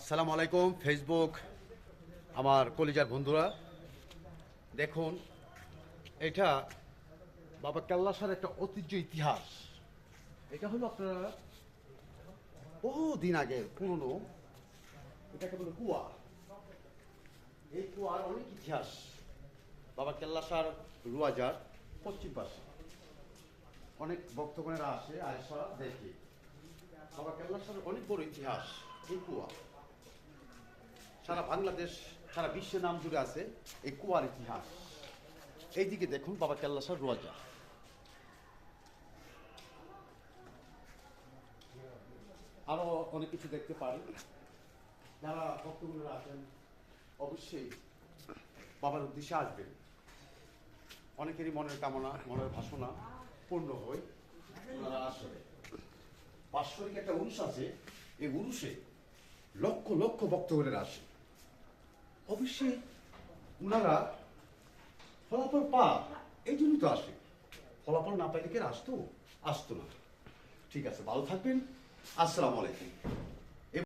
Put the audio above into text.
আসসালামু আলাইকুম ফেসবুক আমার কলিজার বন্ধুরা, দেখুন এটা বাবা কেল্লাসার একটা ঐতিহ্য ইতিহাস। এটা হলো আপনারা বহুদিন আগে পুরনো, এটাকে বলে কুয়া। এই কুয়ার অনেক ইতিহাস। বাবা কেল্লাসার রুয়াজার পশ্চিম পাশে অনেক ভক্তগণেরা আসে, আয়সা দেখে বাবা কেল্লাসার অনেক বড় ইতিহাস। এই কুয়া সারা বাংলাদেশ, সারা বিশ্বের নাম জুড়ে আছে এই কুয়ার ইতিহাস। এইদিকে দেখুন বাবা কেল্লাসার রোজা, আরো অনেক কিছু দেখতে পারি। যারা ভক্তগুলো আছেন অবশ্যই বাবার উদ্দেশ্যে আসবেন। অনেকেরই মনের কামনা, মনের বাসনা পূর্ণ হয়, ওনারা আসবে। বাৎসরিক একটা উরুষ আছে, এই উরুষে লক্ষ লক্ষ ভক্তগণের আসে। অবশ্যই ওনারা ফলাফল পা, এই জন্য তো আসে। ফলাফল না পাইলে কে আসতো না। ঠিক আছে, ভালো থাকবেন। আসসালামু আলাইকুম।